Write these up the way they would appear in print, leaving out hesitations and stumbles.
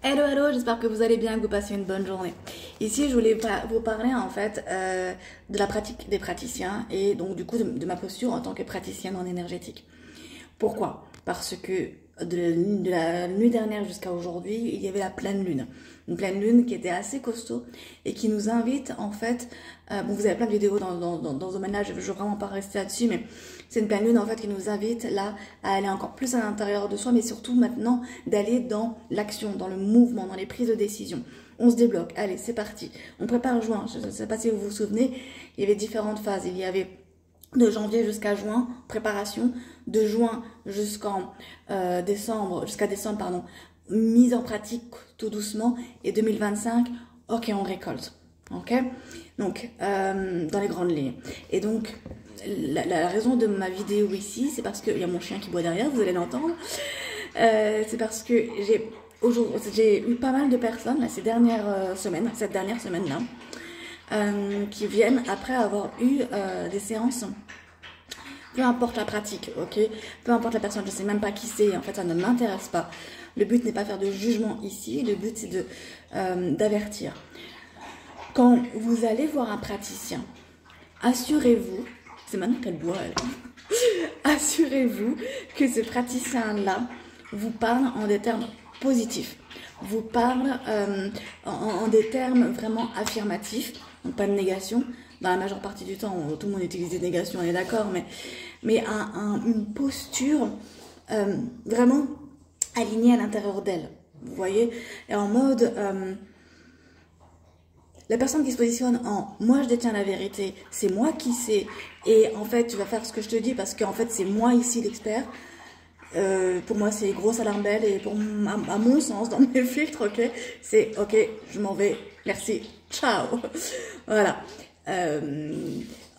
Hello, hello, j'espère que vous allez bien, que vous passez une bonne journée. Ici, je voulais vous parler en fait de la pratique des praticiens et donc du coup de ma posture en tant que praticienne en énergétique. Pourquoi? Parce que de la nuit dernière jusqu'à aujourd'hui, il y avait la pleine lune. Une pleine lune qui était assez costaud et qui nous invite en fait, bon vous avez plein de vidéos dans ce domaine-là, je ne veux vraiment pas rester là-dessus, mais c'est une pleine lune en fait qui nous invite là à aller encore plus à l'intérieur de soi, mais surtout maintenant d'aller dans l'action, dans le mouvement, dans les prises de décision. On se débloque, allez c'est parti. On prépare juin, je ne sais pas si vous vous souvenez, il y avait différentes phases, il y avait de janvier jusqu'à juin, préparation, de juin jusqu'en décembre, jusqu'à décembre, pardon, mise en pratique tout doucement, et 2025, ok, on récolte, ok, donc dans les grandes lignes. Et donc la raison de ma vidéo ici, c'est parce qu'il y a mon chien qui boit derrière, vous allez l'entendre, c'est parce que j'ai eu pas mal de personnes là, cette dernière semaine là, qui viennent après avoir eu des séances, peu importe la pratique, ok, peu importe la personne, je sais même pas qui c'est, en fait ça ne m'intéresse pas. Le but n'est pas faire de jugement ici, le but c'est d'avertir. Quand vous allez voir un praticien, assurez-vous, c'est maintenant qu'elle boit elle, assurez-vous que ce praticien-là vous parle en des termes positifs, vous parle en des termes vraiment affirmatifs, donc pas de négation. Dans la majeure partie du temps, tout le monde utilise des négations, on est d'accord, mais une posture vraiment alignée à l'intérieur d'elle, vous voyez, et en mode la personne qui se positionne en moi je détiens la vérité, c'est moi qui sais, et en fait tu vas faire ce que je te dis parce qu'en fait c'est moi ici l'expert. Pour moi c'est grosse alarme belle, et à mon sens dans mes filtres, ok, c'est ok, je m'en vais, merci, ciao. Voilà.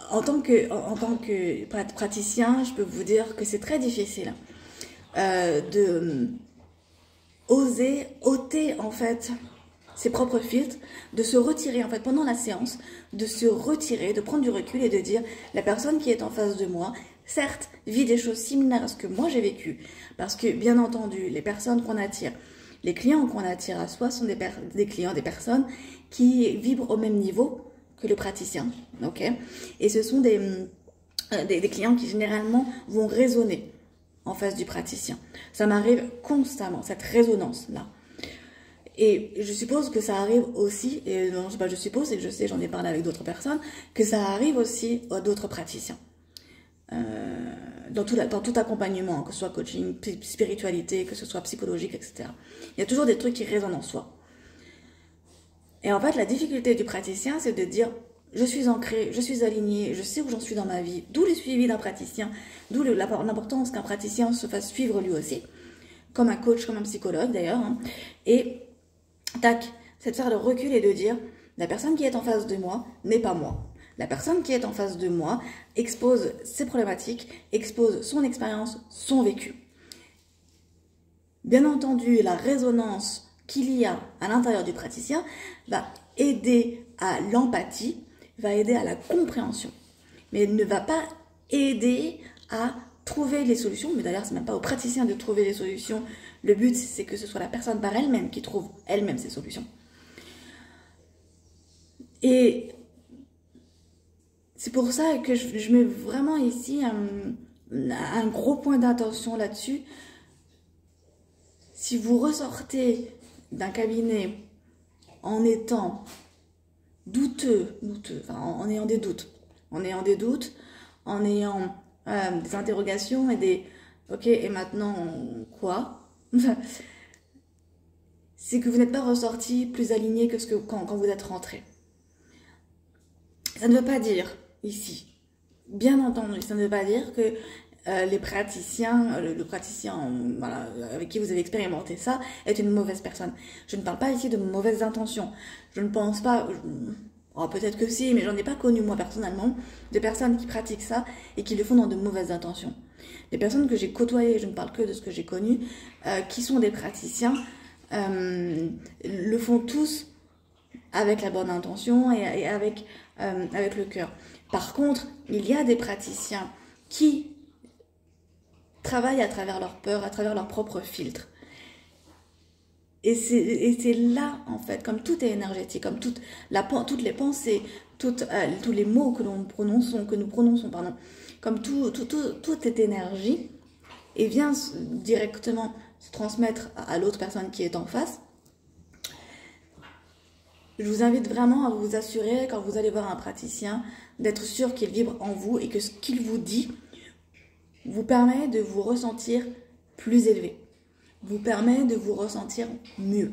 En tant que praticien, je peux vous dire que c'est très difficile de oser ôter en fait ses propres filtres, de se retirer en fait pendant la séance, de se retirer, de prendre du recul et de dire la personne qui est en face de moi, certes, vit des choses similaires à ce que moi j'ai vécu, parce que bien entendu, les personnes qu'on attire, les clients qu'on attire à soi sont des clients, des personnes qui vibrent au même niveau que le praticien, ok, et ce sont des clients qui généralement vont résonner en face du praticien. Ça m'arrive constamment, cette résonance-là. Et je suppose que ça arrive aussi, et non, c'est pas je suppose, c'est que je sais, j'en ai parlé avec d'autres personnes, que ça arrive aussi à d'autres praticiens. Dans tout accompagnement, que ce soit coaching, spiritualité, que ce soit psychologique, etc. Il y a toujours des trucs qui résonnent en soi. Et en fait, la difficulté du praticien, c'est de dire je suis ancré, je suis aligné, je sais où j'en suis dans ma vie, d'où le suivi d'un praticien, d'où l'importance qu'un praticien se fasse suivre lui aussi, comme un coach, comme un psychologue d'ailleurs, hein. Et tac, c'est de faire le recul et de dire la personne qui est en face de moi n'est pas moi. La personne qui est en face de moi expose ses problématiques, expose son expérience, son vécu. Bien entendu, la résonance qu'il y a à l'intérieur du praticien va aider à l'empathie, va aider à la compréhension, mais ne va pas aider à trouver les solutions. Mais d'ailleurs, c'est même pas au praticien de trouver les solutions. Le but, c'est que ce soit la personne par elle-même qui trouve elle-même ses solutions. Et c'est pour ça que je mets vraiment ici un gros point d'attention là-dessus. Si vous ressortez d'un cabinet en étant douteux, enfin, en ayant des doutes, en ayant des interrogations et des ok, et maintenant quoi, c'est que vous n'êtes pas ressorti plus aligné que quand vous êtes rentré. Ça ne veut pas dire ici, bien entendu, ça ne veut pas dire que les praticiens, le praticien voilà, avec qui vous avez expérimenté ça est une mauvaise personne. Je ne parle pas ici de mauvaises intentions. Je ne pense pas, oh, peut-être que si, mais j'en ai pas connu moi personnellement, de personnes qui pratiquent ça et qui le font dans de mauvaises intentions. Les personnes que j'ai côtoyées, je ne parle que de ce que j'ai connu, qui sont des praticiens, le font tous avec la bonne intention et avec le cœur. Par contre, il y a des praticiens qui travaillent à travers leur peur, à travers leur propre filtre. Et c'est là, en fait, comme tout est énergétique, comme toutes les pensées, tous les mots que nous prononçons, pardon, comme tout est énergie, et vient directement se transmettre à l'autre personne qui est en face. Je vous invite vraiment à vous assurer, quand vous allez voir un praticien, d'être sûr qu'il vibre en vous et que ce qu'il vous dit vous permet de vous ressentir plus élevé, vous permet de vous ressentir mieux.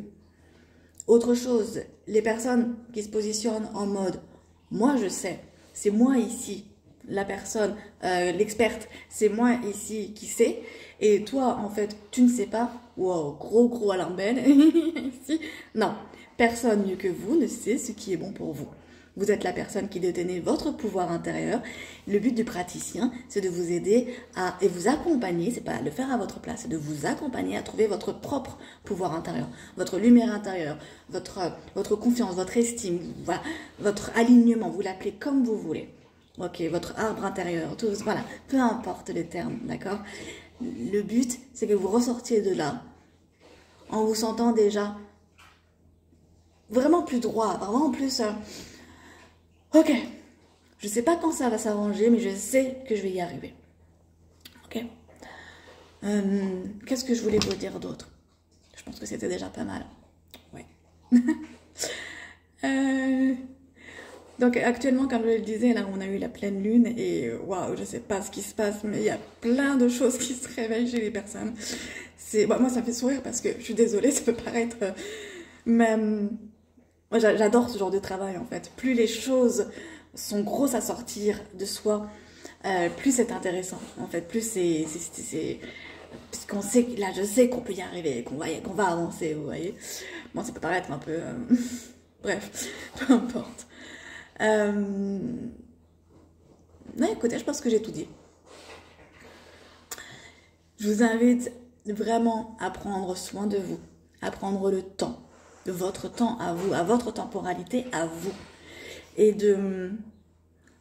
Autre chose, les personnes qui se positionnent en mode « moi je sais, c'est moi ici, la personne, l'experte, c'est moi ici qui sait, et toi en fait tu ne sais pas, wow, gros Alain Ben, ici, non, personne mieux que vous ne sait ce qui est bon pour vous. Vous êtes la personne qui détenez votre pouvoir intérieur. Le but du praticien, c'est de vous aider et vous accompagner, c'est pas le faire à votre place, c'est de vous accompagner à trouver votre propre pouvoir intérieur, votre lumière intérieure, votre confiance, votre estime, voilà, votre alignement, vous l'appelez comme vous voulez. Ok, votre arbre intérieur, tout, voilà, peu importe les termes, d'accord? Le but, c'est que vous ressortiez de là en vous sentant déjà vraiment plus droit, vraiment plus... ok, je sais pas quand ça va s'arranger, mais je sais que je vais y arriver. Ok. Qu'est-ce que je voulais vous dire d'autre? Je pense que c'était déjà pas mal. Ouais. Donc actuellement, comme je le disais, là on a eu la pleine lune et waouh, je sais pas ce qui se passe, mais il y a plein de choses qui se réveillent chez les personnes. Moi ça me fait sourire parce que je suis désolée, ça peut paraître... mais moi, j'adore ce genre de travail en fait. Plus les choses sont grosses à sortir de soi, plus c'est intéressant en fait. Plus parce qu'on sait, là je sais qu'on peut y arriver, qu'on va avancer, vous voyez. Bon, ça peut paraître un peu... bref, peu importe. Non, écoutez, je pense que j'ai tout dit. Je vous invite vraiment à prendre soin de vous, à prendre le temps. De votre temps à vous, à votre temporalité à vous. Et de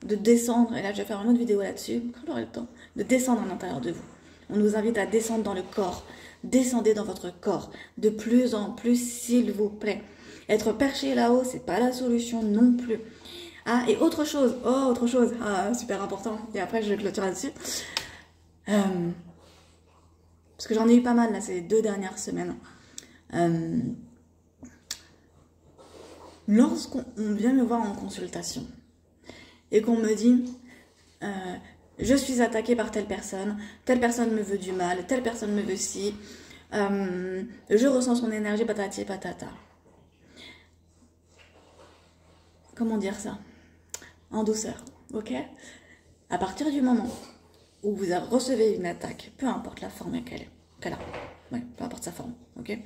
descendre, et là je vais faire une autre vidéo là-dessus, quand j'aurai le temps, de descendre à l'intérieur de vous. On nous invite à descendre dans le corps. Descendez dans votre corps, de plus en plus, s'il vous plaît. Être perché là-haut, c'est pas la solution non plus. Ah, et autre chose, super important, et après je vais clôturer là-dessus. Parce que j'en ai eu pas mal là ces 2 dernières semaines. Lorsqu'on vient me voir en consultation et qu'on me dit je suis attaquée par telle personne me veut du mal, telle personne me veut ci, je ressens son énergie, patati et patata. Comment dire ça? En douceur, ok? À partir du moment où vous recevez une attaque, peu importe la forme qu'elle a, ouais, peu importe sa forme, ok?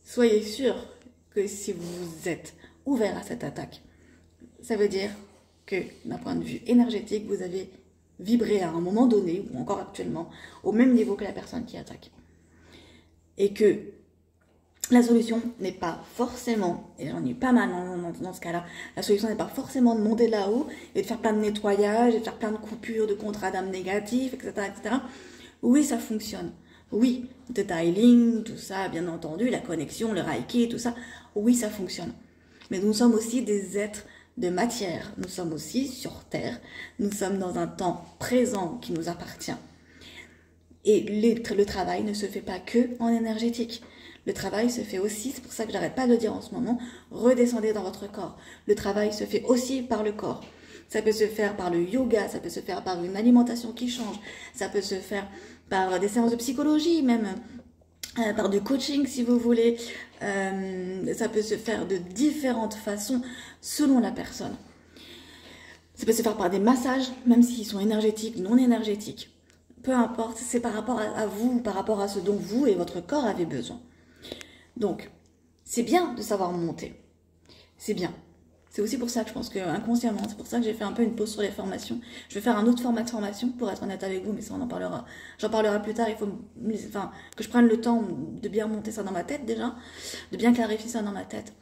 Soyez sûr que si vous êtes ouvert à cette attaque, ça veut dire que d'un point de vue énergétique, vous avez vibré à un moment donné, ou encore actuellement, au même niveau que la personne qui attaque. Et que la solution n'est pas forcément, et j'en ai eu pas mal dans ce cas-là, la solution n'est pas forcément de monter là-haut et de faire plein de nettoyage, et de faire plein de coupures, de contrats d'âme négatifs, etc., etc. Oui, ça fonctionne. Oui, le tiling, tout ça, bien entendu, la connexion, le reiki, tout ça, oui, ça fonctionne. Mais nous sommes aussi des êtres de matière. Nous sommes aussi sur Terre. Nous sommes dans un temps présent qui nous appartient. Et le travail ne se fait pas que en énergétique. Le travail se fait aussi, c'est pour ça que j'arrête pas de le dire en ce moment, redescendez dans votre corps. Le travail se fait aussi par le corps. Ça peut se faire par le yoga, ça peut se faire par une alimentation qui change, ça peut se faire par des séances de psychologie même, par du coaching si vous voulez. Ça peut se faire de différentes façons selon la personne. Ça peut se faire par des massages, même s'ils sont énergétiques, non énergétiques. Peu importe, c'est par rapport à vous, par rapport à ce dont vous et votre corps avez besoin. Donc, c'est bien de savoir monter. C'est bien. C'est aussi pour ça que je pense que inconsciemment, c'est pour ça que j'ai fait un peu une pause sur les formations. Je vais faire un autre format de formation pour être honnête avec vous, mais ça on en parlera. J'en parlerai plus tard. Il faut que je prenne le temps de bien monter ça dans ma tête déjà, de bien clarifier ça dans ma tête.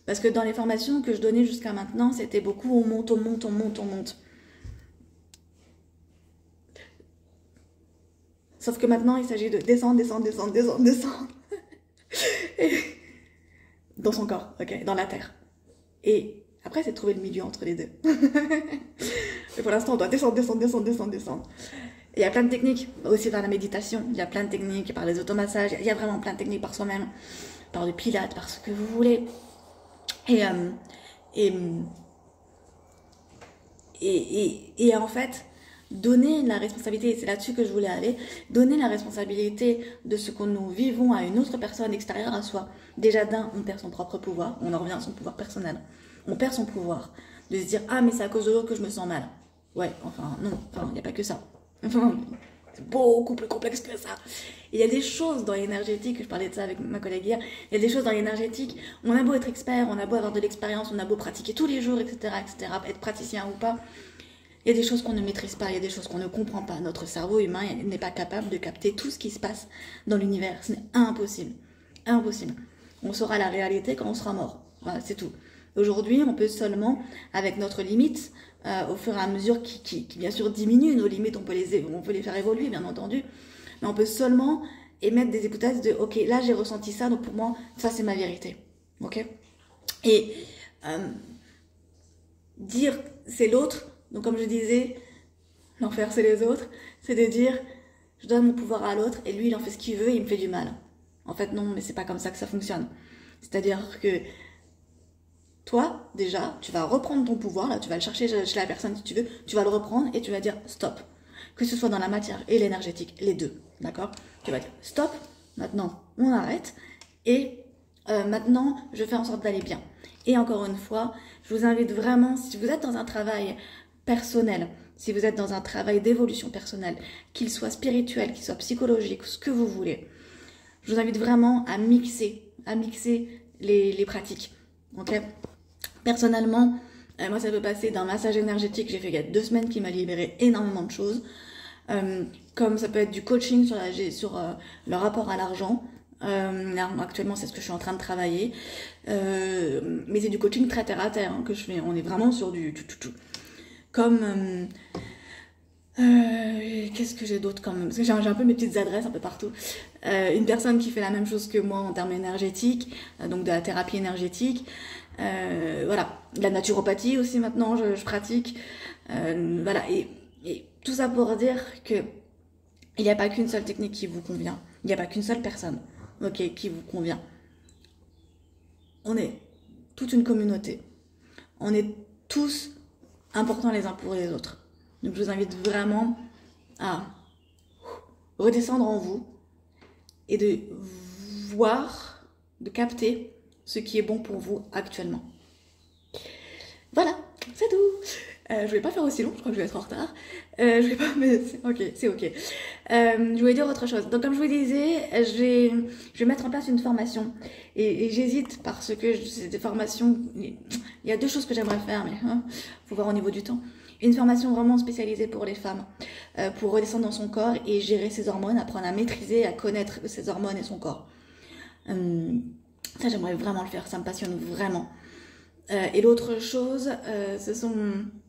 Parce que dans les formations que je donnais jusqu'à maintenant, c'était beaucoup on monte, on monte, on monte, on monte. Sauf que maintenant, il s'agit de descendre, descendre, descendre, descendre, descendre. Dans son corps, ok, dans la terre. Et après, c'est de trouver le milieu entre les deux. Mais pour l'instant, on doit descendre. Il y a plein de techniques, aussi par la méditation, il y a plein de techniques, par les automassages, il y a vraiment plein de techniques par soi-même, par le pilates, par ce que vous voulez. Et en fait, donner la responsabilité, et c'est là-dessus que je voulais aller, donner la responsabilité de ce que nous vivons à une autre personne extérieure à soi. Déjà d'un, on perd son propre pouvoir, on en revient à son pouvoir personnel. On perd son pouvoir de se dire « Ah, mais c'est à cause de l'autre que je me sens mal. » Ouais, enfin, non, il n'y a pas que ça. Enfin, c'est beaucoup plus complexe que ça. Il y a des choses dans l'énergétique, je parlais de ça avec ma collègue hier, il y a des choses dans l'énergétique, on a beau être expert, on a beau avoir de l'expérience, on a beau pratiquer tous les jours, etc., être praticien ou pas, il y a des choses qu'on ne maîtrise pas, il y a des choses qu'on ne comprend pas. Notre cerveau humain n'est pas capable de capter tout ce qui se passe dans l'univers. C'est impossible. Impossible. On saura la réalité quand on sera mort. Voilà, c'est tout. Aujourd'hui, on peut seulement, avec notre limite, au fur et à mesure qui bien sûr diminue, nos limites, on peut les faire évoluer, bien entendu, mais on peut seulement émettre des hypothèses de « Ok, là j'ai ressenti ça, donc pour moi, ça c'est ma vérité. » Ok. Et dire « c'est l'autre », donc comme je disais, l'enfer c'est les autres, c'est de dire « je donne mon pouvoir à l'autre et lui il en fait ce qu'il veut et il me fait du mal ». En fait non, mais c'est pas comme ça que ça fonctionne. C'est-à-dire que toi, déjà, tu vas reprendre ton pouvoir, là, tu vas le chercher chez la personne si tu veux, tu vas le reprendre et tu vas dire stop. Que ce soit dans la matière et l'énergétique, les deux, d'accord? Tu vas dire stop, maintenant on arrête et maintenant je fais en sorte d'aller bien. Et encore une fois, je vous invite vraiment, si vous êtes dans un travail personnel, si vous êtes dans un travail d'évolution personnelle, qu'il soit spirituel, qu'il soit psychologique, ce que vous voulez, je vous invite vraiment à mixer les pratiques, ok? Personnellement, moi ça peut passer d'un massage énergétique que j'ai fait il y a 2 semaines qui m'a libéré énormément de choses, comme ça peut être du coaching sur le rapport à l'argent. Là, actuellement c'est ce que je suis en train de travailler, mais c'est du coaching très terre à terre que je fais, on est vraiment sur du tout. Comme qu'est-ce que j'ai d'autre quand même, parce que j'ai un peu mes petites adresses un peu partout. Une personne qui fait la même chose que moi en termes énergétiques, donc de la thérapie énergétique. Voilà, de la naturopathie aussi maintenant je pratique, voilà, et tout ça pour dire que il n'y a pas qu'une seule technique qui vous convient, il n'y a pas qu'une seule personne, ok, qui vous convient. On est toute une communauté, on est tous importants les uns pour les autres, donc je vous invite vraiment à redescendre en vous et de voir, de capter ce qui est bon pour vous actuellement. Voilà, c'est tout. Je vais pas faire aussi long, je crois que je vais être en retard. Je vais pas, mais c'est ok. Je voulais dire autre chose. Donc comme je vous disais, je vais mettre en place une formation. Et j'hésite parce que c'est des formations, il y a 2 choses que j'aimerais faire, mais faut voir au niveau du temps. Une formation vraiment spécialisée pour les femmes, pour redescendre dans son corps et gérer ses hormones, apprendre à maîtriser, à connaître ses hormones et son corps. Ça, j'aimerais vraiment le faire, ça me passionne vraiment. Et l'autre chose, ce sont...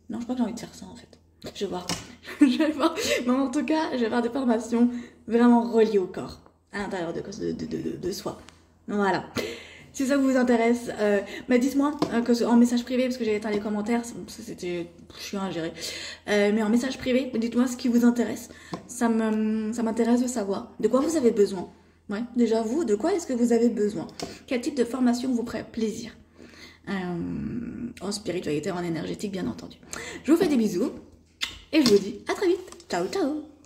Non, je crois que j'ai envie de faire ça, en fait. Je vais voir. Mais en tout cas, je vais faire des formations vraiment reliées au corps, à l'intérieur de soi. Voilà. Si ça vous intéresse, dites-moi en message privé, parce que j'ai éteint les commentaires, c'était chiant à gérer. Mais en message privé, dites-moi ce qui vous intéresse. Ça m'intéresse de savoir de quoi vous avez besoin. Ouais, déjà vous, de quoi est-ce que vous avez besoin? Quel type de formation vous ferait plaisir? En spiritualité, en énergétique, bien entendu. Je vous fais des bisous et je vous dis à très vite. Ciao, ciao!